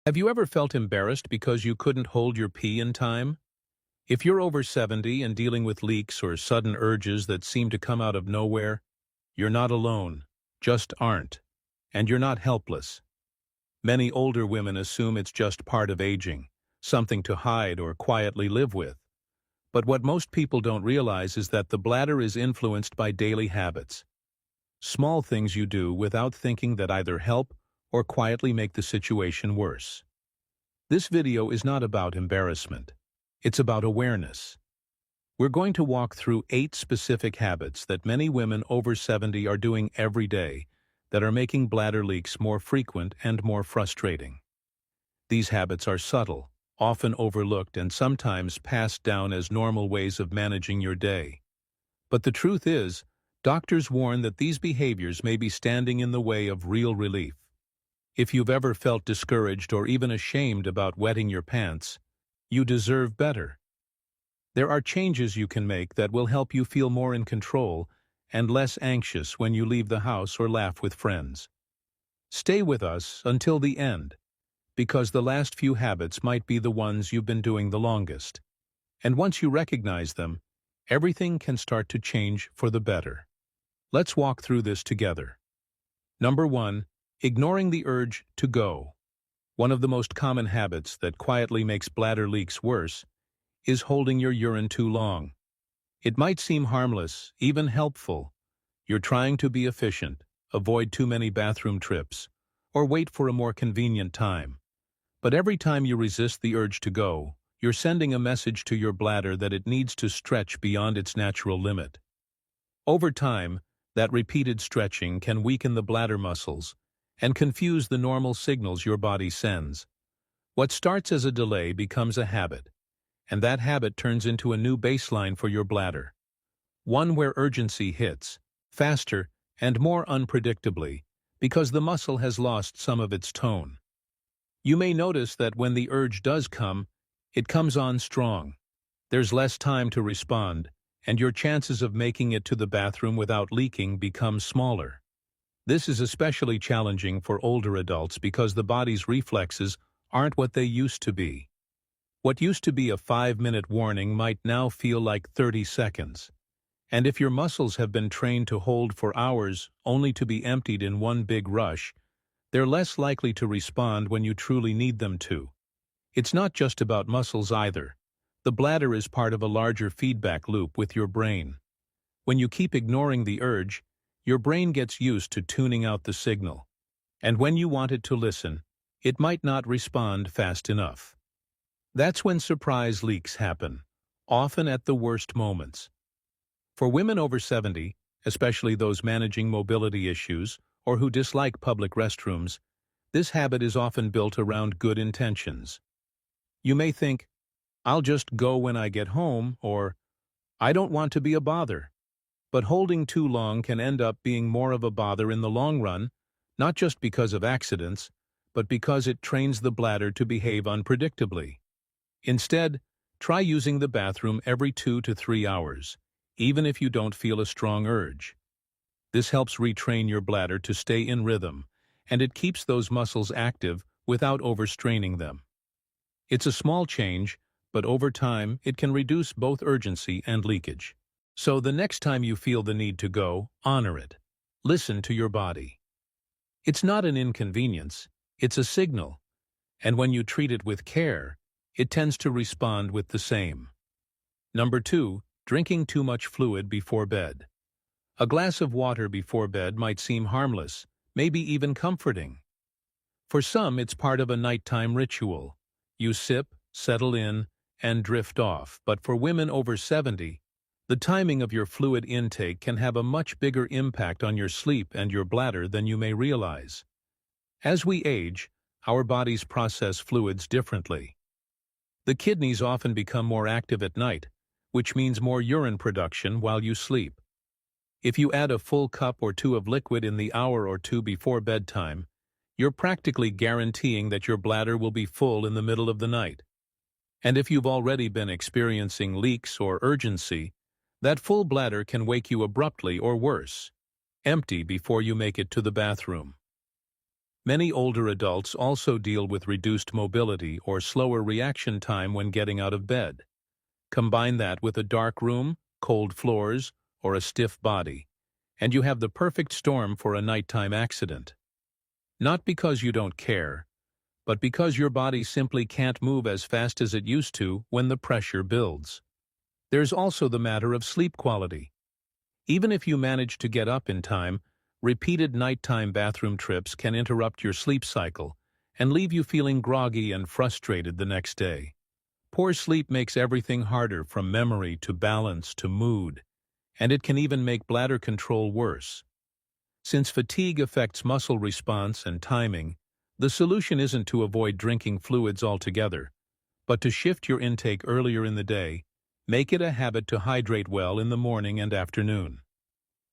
Have you ever felt embarrassed because you couldn't hold your pee in time? If you're over 70 and dealing with leaks or sudden urges that seem to come out of nowhere, you're not alone, just aren't, and you're not helpless. Many older women assume it's just part of aging, something to hide or quietly live with. But what most people don't realize is that the bladder is influenced by daily habits. Small things you do without thinking that either help or quietly make the situation worse. This video is not about embarrassment. It's about awareness. We're going to walk through 8 specific habits that many women over 70 are doing every day that are making bladder leaks more frequent and more frustrating. These habits are subtle, often overlooked, and sometimes passed down as normal ways of managing your day. But the truth is, doctors warn that these behaviors may be standing in the way of real relief. If you've ever felt discouraged or even ashamed about wetting your pants, you deserve better. There are changes you can make that will help you feel more in control and less anxious when you leave the house or laugh with friends. Stay with us until the end, because the last few habits might be the ones you've been doing the longest. And once you recognize them, everything can start to change for the better. Let's walk through this together. Number 1. Ignoring the urge to go. One of the most common habits that quietly makes bladder leaks worse is holding your urine too long. It might seem harmless, even helpful. You're trying to be efficient, avoid too many bathroom trips, or wait for a more convenient time. But every time you resist the urge to go, you're sending a message to your bladder that it needs to stretch beyond its natural limit. Over time, that repeated stretching can weaken the bladder muscles and confuse the normal signals your body sends. What starts as a delay becomes a habit, and that habit turns into a new baseline for your bladder. One where urgency hits, faster and more unpredictably, because the muscle has lost some of its tone. You may notice that when the urge does come, it comes on strong. There's less time to respond, and your chances of making it to the bathroom without leaking become smaller. This is especially challenging for older adults because the body's reflexes aren't what they used to be. What used to be a 5-minute warning might now feel like 30 seconds. And if your muscles have been trained to hold for hours only to be emptied in one big rush, they're less likely to respond when you truly need them to. It's not just about muscles either. The bladder is part of a larger feedback loop with your brain. When you keep ignoring the urge, your brain gets used to tuning out the signal. And when you want it to listen, it might not respond fast enough. That's when surprise leaks happen, often at the worst moments. For women over 70, especially those managing mobility issues or who dislike public restrooms, this habit is often built around good intentions. You may think, "I'll just go when I get home," or "I don't want to be a bother." But holding too long can end up being more of a bother in the long run, not just because of accidents, but because it trains the bladder to behave unpredictably. Instead, try using the bathroom every 2 to 3 hours, even if you don't feel a strong urge. This helps retrain your bladder to stay in rhythm, and it keeps those muscles active without overstraining them. It's a small change, but over time it can reduce both urgency and leakage. So the next time you feel the need to go, honor it. Listen to your body. It's not an inconvenience, it's a signal, and when you treat it with care, it tends to respond with the same. Number 2, drinking too much fluid before bed. A glass of water before bed might seem harmless, maybe even comforting. For some, it's part of a nighttime ritual. You sip, settle in, and drift off. But for women over 70, the timing of your fluid intake can have a much bigger impact on your sleep and your bladder than you may realize. As we age, our bodies process fluids differently. The kidneys often become more active at night, which means more urine production while you sleep. If you add a full cup or 2 of liquid in the hour or 2 before bedtime, you're practically guaranteeing that your bladder will be full in the middle of the night. And if you've already been experiencing leaks or urgency, that full bladder can wake you abruptly or worse, empty before you make it to the bathroom. Many older adults also deal with reduced mobility or slower reaction time when getting out of bed. Combine that with a dark room, cold floors, or a stiff body, and you have the perfect storm for a nighttime accident. Not because you don't care, but because your body simply can't move as fast as it used to when the pressure builds. There's also the matter of sleep quality. Even if you manage to get up in time, repeated nighttime bathroom trips can interrupt your sleep cycle and leave you feeling groggy and frustrated the next day. Poor sleep makes everything harder, from memory to balance to mood, and it can even make bladder control worse. Since fatigue affects muscle response and timing, the solution isn't to avoid drinking fluids altogether, but to shift your intake earlier in the day. Make it a habit to hydrate well in the morning and afternoon.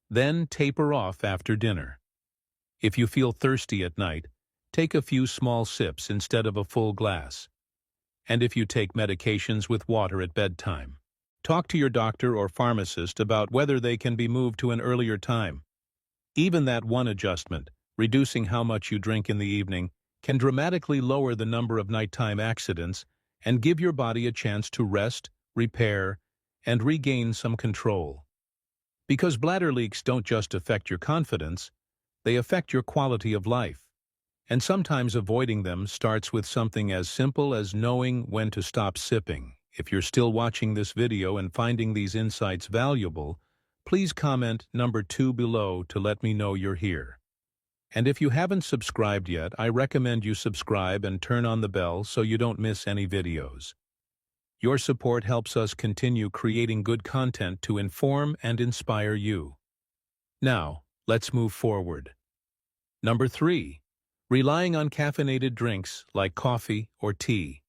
Then taper off after dinner. If you feel thirsty at night, take a few small sips instead of a full glass. And if you take medications with water at bedtime, talk to your doctor or pharmacist about whether they can be moved to an earlier time. Even that one adjustment, reducing how much you drink in the evening, can dramatically lower the number of nighttime accidents and give your body a chance to rest, repair, and regain some control. Because bladder leaks don't just affect your confidence, they affect your quality of life. And sometimes avoiding them starts with something as simple as knowing when to stop sipping. If you're still watching this video and finding these insights valuable, please comment number 2 below to let me know you're here. And if you haven't subscribed yet, I recommend you subscribe and turn on the bell so you don't miss any videos. Your support helps us continue creating good content to inform and inspire you. Now, let's move forward. Number 3. Relying on caffeinated drinks like coffee or tea.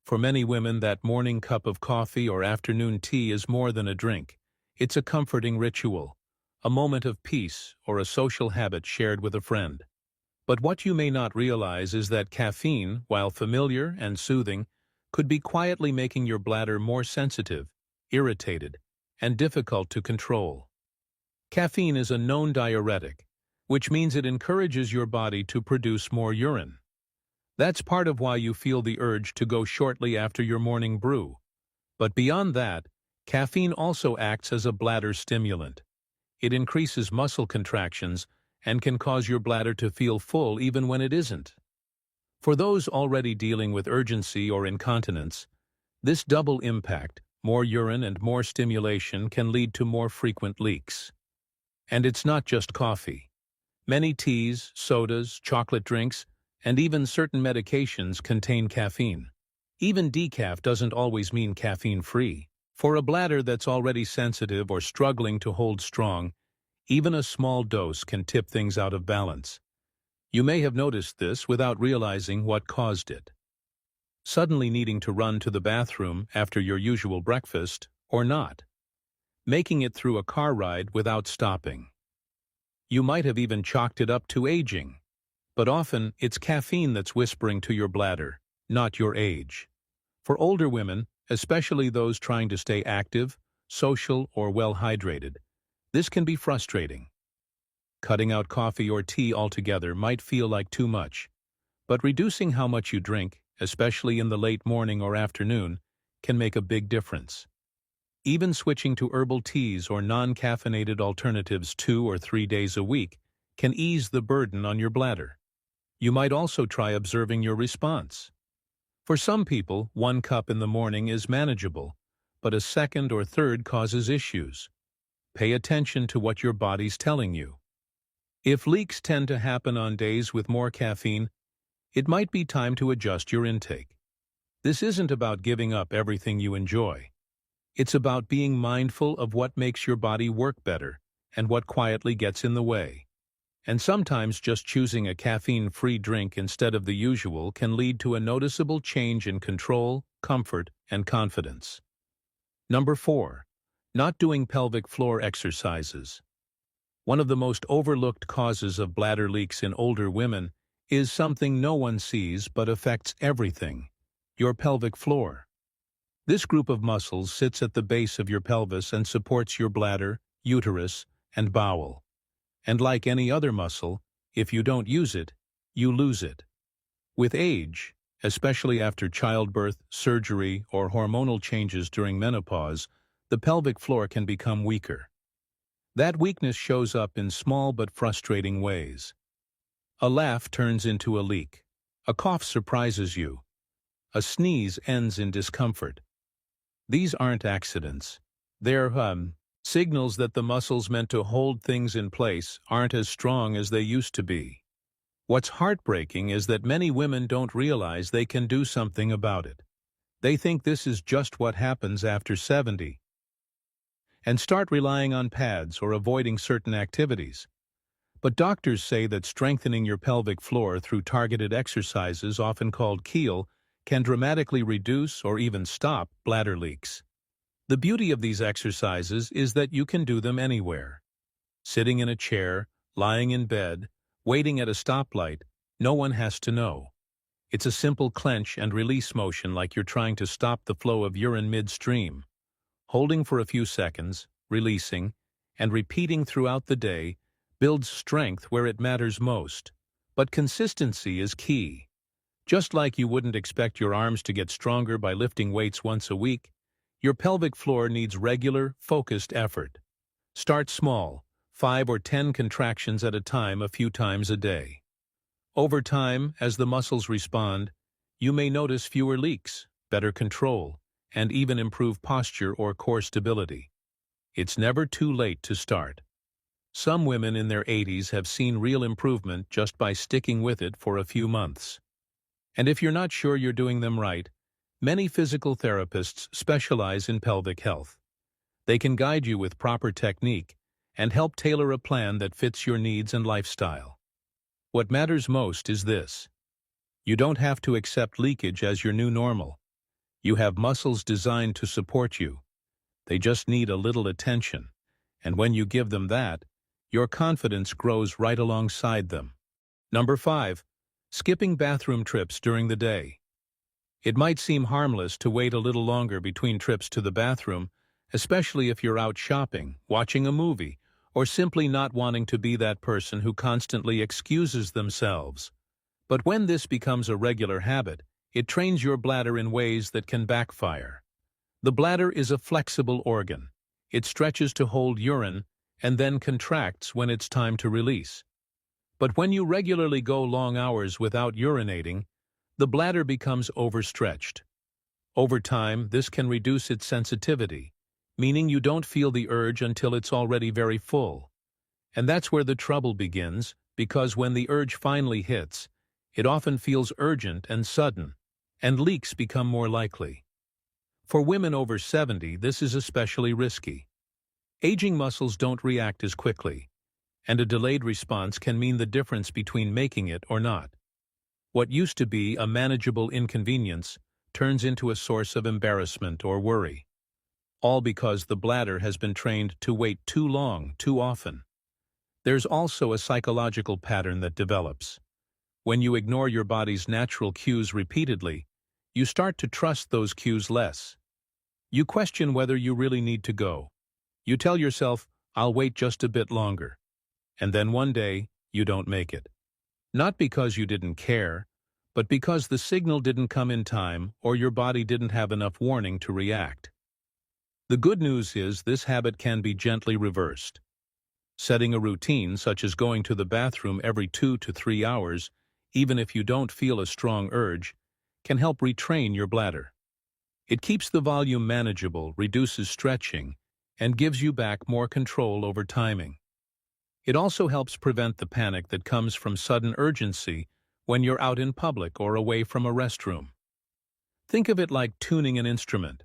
For many women, that morning cup of coffee or afternoon tea is more than a drink. It's a comforting ritual, a moment of peace, or a social habit shared with a friend. But what you may not realize is that caffeine, while familiar and soothing, could be quietly making your bladder more sensitive, irritated, and difficult to control. Caffeine is a known diuretic, which means it encourages your body to produce more urine. That's part of why you feel the urge to go shortly after your morning brew. But beyond that, caffeine also acts as a bladder stimulant. It increases muscle contractions and can cause your bladder to feel full even when it isn't. For those already dealing with urgency or incontinence, this double impact, more urine and more stimulation, can lead to more frequent leaks. And it's not just coffee. Many teas, sodas, chocolate drinks, and even certain medications contain caffeine. Even decaf doesn't always mean caffeine-free. For a bladder that's already sensitive or struggling to hold strong, even a small dose can tip things out of balance. You may have noticed this without realizing what caused it. Suddenly needing to run to the bathroom after your usual breakfast, or not. Making it through a car ride without stopping. You might have even chalked it up to aging. But often, it's caffeine that's whispering to your bladder, not your age. For older women, especially those trying to stay active, social, or well-hydrated, this can be frustrating. Cutting out coffee or tea altogether might feel like too much, but reducing how much you drink, especially in the late morning or afternoon, can make a big difference. Even switching to herbal teas or non-caffeinated alternatives 2 or 3 days a week can ease the burden on your bladder. You might also try observing your response. For some people, 1 cup in the morning is manageable, but a second or third causes issues. Pay attention to what your body's telling you. If leaks tend to happen on days with more caffeine, it might be time to adjust your intake. This isn't about giving up everything you enjoy. It's about being mindful of what makes your body work better and what quietly gets in the way. And sometimes just choosing a caffeine-free drink instead of the usual can lead to a noticeable change in control, comfort, and confidence. Number 4. Not doing pelvic floor exercises. One of the most overlooked causes of bladder leaks in older women is something no one sees but affects everything: your pelvic floor. This group of muscles sits at the base of your pelvis and supports your bladder, uterus, and bowel. And like any other muscle, if you don't use it, you lose it. With age, especially after childbirth, surgery, or hormonal changes during menopause, the pelvic floor can become weaker. That weakness shows up in small but frustrating ways. A laugh turns into a leak. A cough surprises you. A sneeze ends in discomfort. These aren't accidents. They're signals that the muscles meant to hold things in place aren't as strong as they used to be. What's heartbreaking is that many women don't realize they can do something about it. They think this is just what happens after 70 and start relying on pads or avoiding certain activities. But doctors say that strengthening your pelvic floor through targeted exercises, often called Kegel, can dramatically reduce or even stop bladder leaks. The beauty of these exercises is that you can do them anywhere. Sitting in a chair, lying in bed, waiting at a stoplight, no one has to know. It's a simple clench and release motion like you're trying to stop the flow of urine midstream. Holding for a few seconds, releasing, and repeating throughout the day builds strength where it matters most. But consistency is key. Just like you wouldn't expect your arms to get stronger by lifting weights once a week, your pelvic floor needs regular, focused effort. Start small, 5 or 10 contractions at a time a few times a day. Over time, as the muscles respond, you may notice fewer leaks, better control, and even improve posture or core stability. It's never too late to start. Some women in their 80s have seen real improvement just by sticking with it for a few months. And if you're not sure you're doing them right, many physical therapists specialize in pelvic health. They can guide you with proper technique and help tailor a plan that fits your needs and lifestyle. What matters most is this: you don't have to accept leakage as your new normal. You have muscles designed to support you. They just need a little attention, and when you give them that, your confidence grows right alongside them. Number 5. Skipping bathroom trips during the day. It might seem harmless to wait a little longer between trips to the bathroom, especially if you're out shopping, watching a movie, or simply not wanting to be that person who constantly excuses themselves. But when this becomes a regular habit, it trains your bladder in ways that can backfire. The bladder is a flexible organ. It stretches to hold urine and then contracts when it's time to release. But when you regularly go long hours without urinating, the bladder becomes overstretched. Over time, this can reduce its sensitivity, meaning you don't feel the urge until it's already very full. And that's where the trouble begins, because when the urge finally hits, it often feels urgent and sudden, and leaks become more likely. For women over 70, this is especially risky. Aging muscles don't react as quickly, and a delayed response can mean the difference between making it or not. What used to be a manageable inconvenience turns into a source of embarrassment or worry, all because the bladder has been trained to wait too long, too often. There's also a psychological pattern that develops. When you ignore your body's natural cues repeatedly, you start to trust those cues less. You question whether you really need to go. You tell yourself, "I'll wait just a bit longer." And then one day, you don't make it. Not because you didn't care, but because the signal didn't come in time or your body didn't have enough warning to react. The good news is this habit can be gently reversed. Setting a routine, such as going to the bathroom every 2 to 3 hours, even if you don't feel a strong urge, can help retrain your bladder. It keeps the volume manageable, reduces stretching, and gives you back more control over timing. It also helps prevent the panic that comes from sudden urgency when you're out in public or away from a restroom. Think of it like tuning an instrument.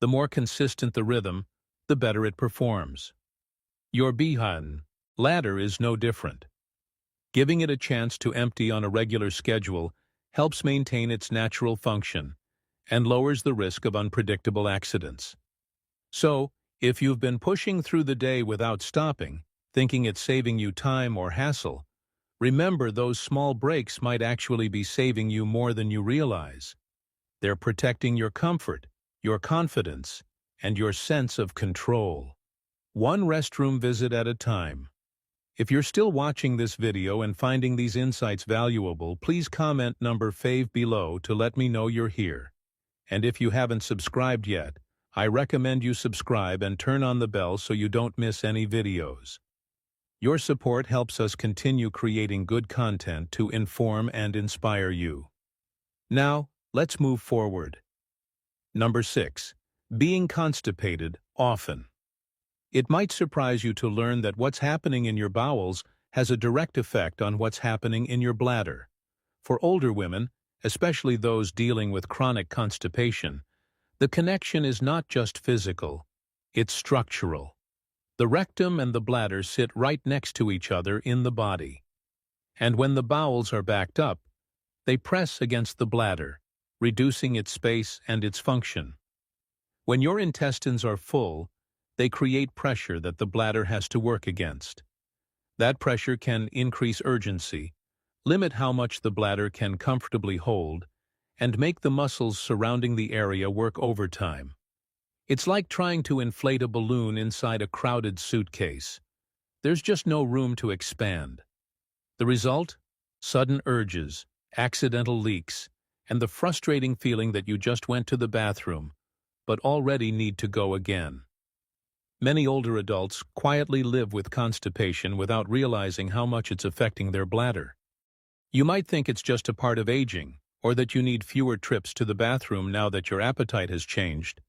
The more consistent the rhythm, the better it performs. Your bladder is no different. Giving it a chance to empty on a regular schedule helps maintain its natural function and lowers the risk of unpredictable accidents. So, if you've been pushing through the day without stopping, thinking it's saving you time or hassle, remember those small breaks might actually be saving you more than you realize. They're protecting your comfort, your confidence, and your sense of control. One restroom visit at a time. If you're still watching this video and finding these insights valuable, please comment number 5 below to let me know you're here. And if you haven't subscribed yet, I recommend you subscribe and turn on the bell so you don't miss any videos. Your support helps us continue creating good content to inform and inspire you. Now, let's move forward. Number 6. Being constipated often. It might surprise you to learn that what's happening in your bowels has a direct effect on what's happening in your bladder. For older women, especially those dealing with chronic constipation, the connection is not just physical, it's structural. The rectum and the bladder sit right next to each other in the body. And when the bowels are backed up, they press against the bladder, reducing its space and its function. When your intestines are full, they create pressure that the bladder has to work against. That pressure can increase urgency, limit how much the bladder can comfortably hold, and make the muscles surrounding the area work overtime. It's like trying to inflate a balloon inside a crowded suitcase. There's just no room to expand. The result? Sudden urges, accidental leaks, and the frustrating feeling that you just went to the bathroom, but already need to go again. Many older adults quietly live with constipation without realizing how much it's affecting their bladder. You might think it's just a part of aging, or that you need fewer trips to the bathroom now that your appetite has changed.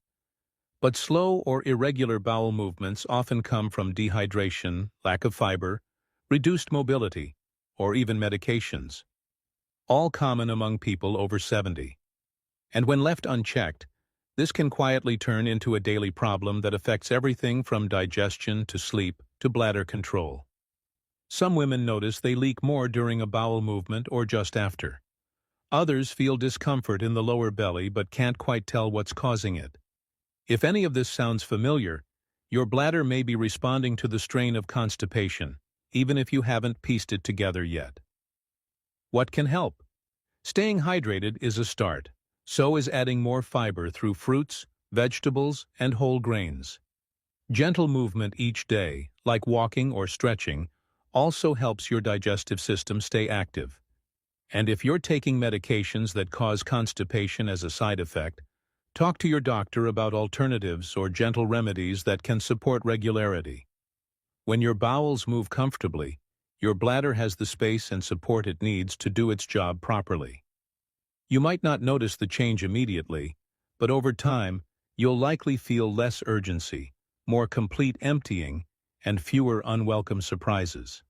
But slow or irregular bowel movements often come from dehydration, lack of fiber, reduced mobility, or even medications. All common among people over 70. And when left unchecked, this can quietly turn into a daily problem that affects everything from digestion to sleep to bladder control. Some women notice they leak more during a bowel movement or just after. Others feel discomfort in the lower belly but can't quite tell what's causing it. If any of this sounds familiar, your bladder may be responding to the strain of constipation, even if you haven't pieced it together yet. What can help? Staying hydrated is a start. So is adding more fiber through fruits, vegetables, and whole grains. Gentle movement each day, like walking or stretching, also helps your digestive system stay active. And if you're taking medications that cause constipation as a side effect, talk to your doctor about alternatives or gentle remedies that can support regularity. When your bowels move comfortably, your bladder has the space and support it needs to do its job properly. You might not notice the change immediately, but over time, you'll likely feel less urgency, more complete emptying, and fewer unwelcome surprises.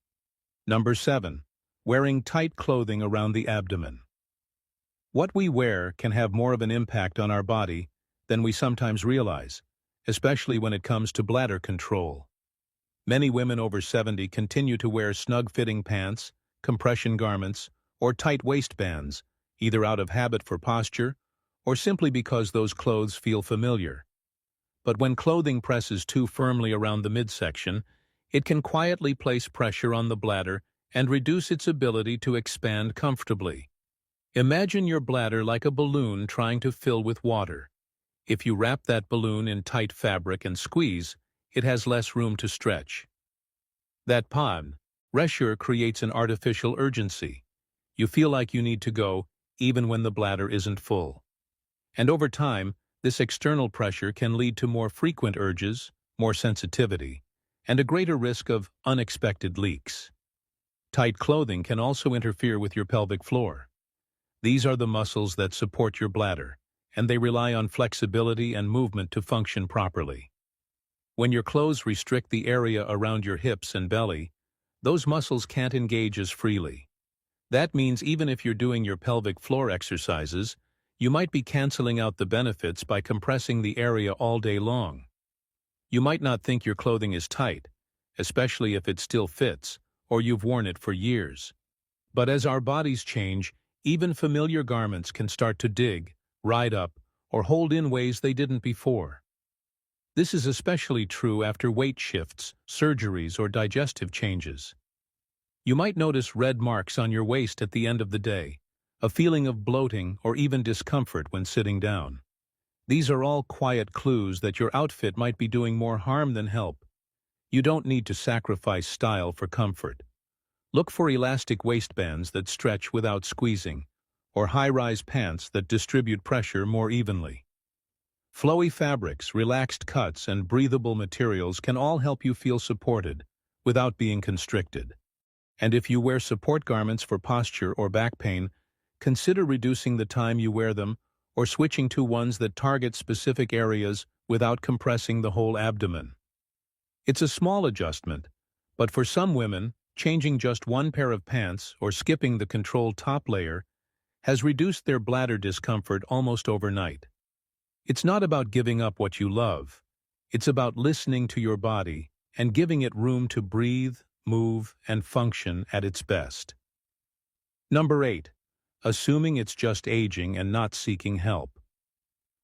Number 7. Wearing tight clothing around the abdomen. What we wear can have more of an impact on our body than we sometimes realize, especially when it comes to bladder control. Many women over 70 continue to wear snug-fitting pants, compression garments, or tight waistbands, either out of habit for posture or simply because those clothes feel familiar. But when clothing presses too firmly around the midsection, it can quietly place pressure on the bladder and reduce its ability to expand comfortably. Imagine your bladder like a balloon trying to fill with water. If you wrap that balloon in tight fabric and squeeze, it has less room to stretch. That pressure creates an artificial urgency. You feel like you need to go, even when the bladder isn't full. And over time, this external pressure can lead to more frequent urges, more sensitivity, and a greater risk of unexpected leaks. Tight clothing can also interfere with your pelvic floor. These are the muscles that support your bladder, and they rely on flexibility and movement to function properly. When your clothes restrict the area around your hips and belly, those muscles can't engage as freely. That means even if you're doing your pelvic floor exercises, you might be canceling out the benefits by compressing the area all day long. You might not think your clothing is tight, especially if it still fits, or you've worn it for years. But as our bodies change, even familiar garments can start to dig, ride up, or hold in ways they didn't before. This is especially true after weight shifts, surgeries, or digestive changes. You might notice red marks on your waist at the end of the day, a feeling of bloating or even discomfort when sitting down. These are all quiet clues that your outfit might be doing more harm than help. You don't need to sacrifice style for comfort. Look for elastic waistbands that stretch without squeezing, or high-rise pants that distribute pressure more evenly. Flowy fabrics, relaxed cuts, and breathable materials can all help you feel supported without being constricted. And if you wear support garments for posture or back pain, consider reducing the time you wear them or switching to ones that target specific areas without compressing the whole abdomen. It's a small adjustment, but for some women, changing just one pair of pants or skipping the controlled top layer has reduced their bladder discomfort almost overnight. It's not about giving up what you love. It's about listening to your body and giving it room to breathe, move, and function at its best. Number 8. Assuming it's just aging and not seeking help.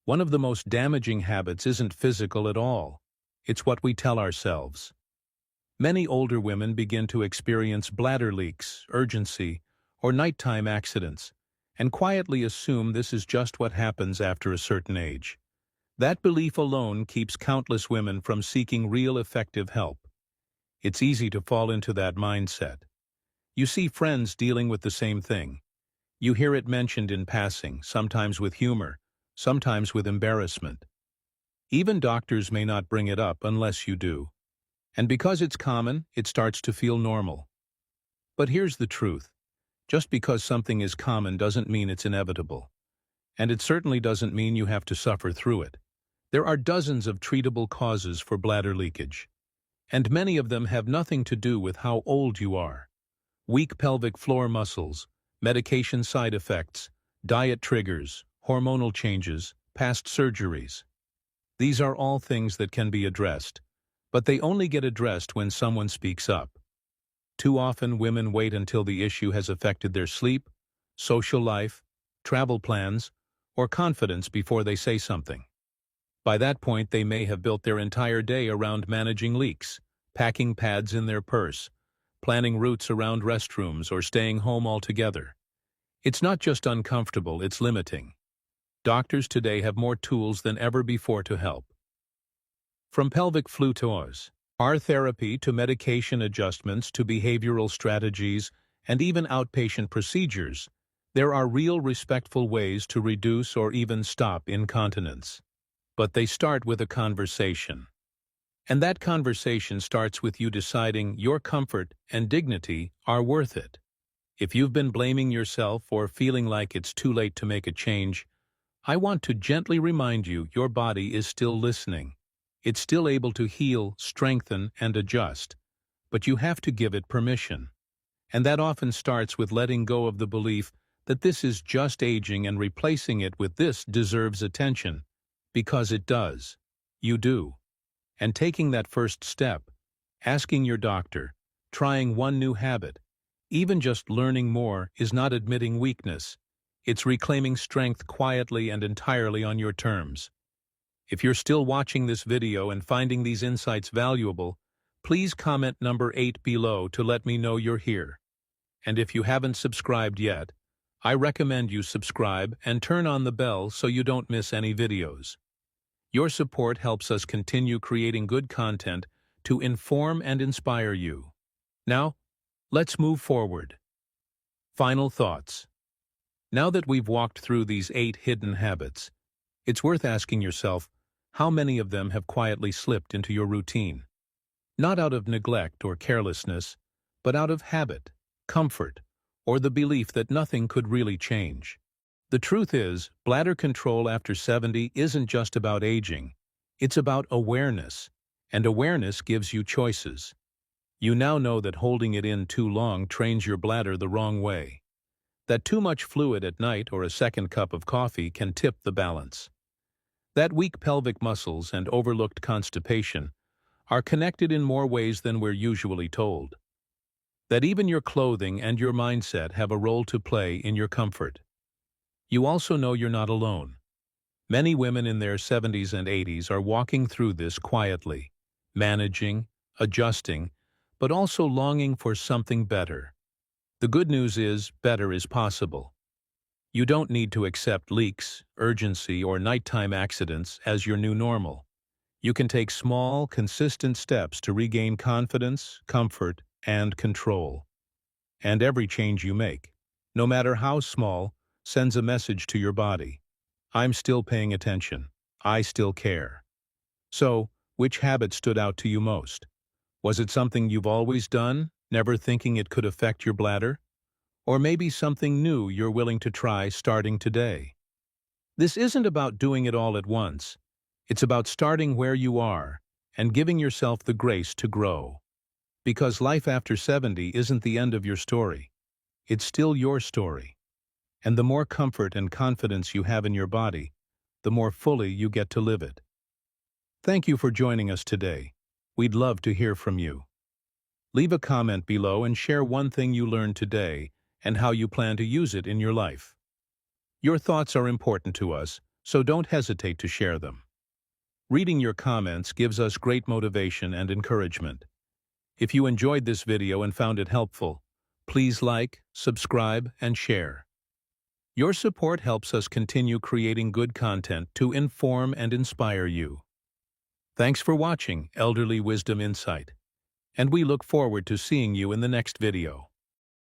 One of the most damaging habits isn't physical at all. It's what we tell ourselves. Many older women begin to experience bladder leaks, urgency, or nighttime accidents, and quietly assume this is just what happens after a certain age. That belief alone keeps countless women from seeking real effective help. It's easy to fall into that mindset. You see friends dealing with the same thing. You hear it mentioned in passing, sometimes with humor, sometimes with embarrassment. Even doctors may not bring it up unless you do. And because it's common, it starts to feel normal. But here's the truth. Just because something is common doesn't mean it's inevitable. And it certainly doesn't mean you have to suffer through it. There are dozens of treatable causes for bladder leakage. And many of them have nothing to do with how old you are. Weak pelvic floor muscles, medication side effects, diet triggers, hormonal changes, past surgeries. These are all things that can be addressed, but they only get addressed when someone speaks up. Too often, women wait until the issue has affected their sleep, social life, travel plans, or confidence before they say something. By that point, they may have built their entire day around managing leaks, packing pads in their purse, planning routes around restrooms, or staying home altogether. It's not just uncomfortable, it's limiting. Doctors today have more tools than ever before to help. From pelvic floors, our therapy to medication adjustments to behavioral strategies and even outpatient procedures, there are real respectful ways to reduce or even stop incontinence. But they start with a conversation. And that conversation starts with you deciding your comfort and dignity are worth it. If you've been blaming yourself or feeling like it's too late to make a change, I want to gently remind you your body is still listening. It's still able to heal, strengthen, and adjust, but you have to give it permission. And that often starts with letting go of the belief that this is just aging and replacing it with this deserves attention, because it does. You do. And taking that first step, asking your doctor, trying one new habit, even just learning more is not admitting weakness. It's reclaiming strength quietly and entirely on your terms. If you're still watching this video and finding these insights valuable, please comment number 8 below to let me know you're here. And if you haven't subscribed yet, I recommend you subscribe and turn on the bell so you don't miss any videos. Your support helps us continue creating good content to inform and inspire you. Now, let's move forward. Final thoughts. Now that we've walked through these 8 hidden habits, it's worth asking yourself how many of them have quietly slipped into your routine. Not out of neglect or carelessness, but out of habit, comfort, or the belief that nothing could really change. The truth is, bladder control after 70 isn't just about aging. It's about awareness, and awareness gives you choices. You now know that holding it in too long trains your bladder the wrong way. That too much fluid at night or a second cup of coffee can tip the balance. That weak pelvic muscles and overlooked constipation are connected in more ways than we're usually told. That even your clothing and your mindset have a role to play in your comfort. You also know you're not alone. Many women in their 70s and 80s are walking through this quietly, managing, adjusting, but also longing for something better. The good news is, better is possible. You don't need to accept leaks, urgency, or nighttime accidents as your new normal. You can take small, consistent steps to regain confidence, comfort, and control. And every change you make, no matter how small, sends a message to your body. I'm still paying attention. I still care. So, which habit stood out to you most? Was it something you've always done, never thinking it could affect your bladder? Or maybe something new you're willing to try starting today? This isn't about doing it all at once. It's about starting where you are and giving yourself the grace to grow. Because life after 70 isn't the end of your story. It's still your story. And the more comfort and confidence you have in your body, the more fully you get to live it. Thank you for joining us today. We'd love to hear from you. Leave a comment below and share one thing you learned today and how you plan to use it in your life. Your thoughts are important to us, so don't hesitate to share them. Reading your comments gives us great motivation and encouragement. If you enjoyed this video and found it helpful, please like, subscribe, and share. Your support helps us continue creating good content to inform and inspire you. Thanks for watching Elderly Wisdom Insight, and we look forward to seeing you in the next video.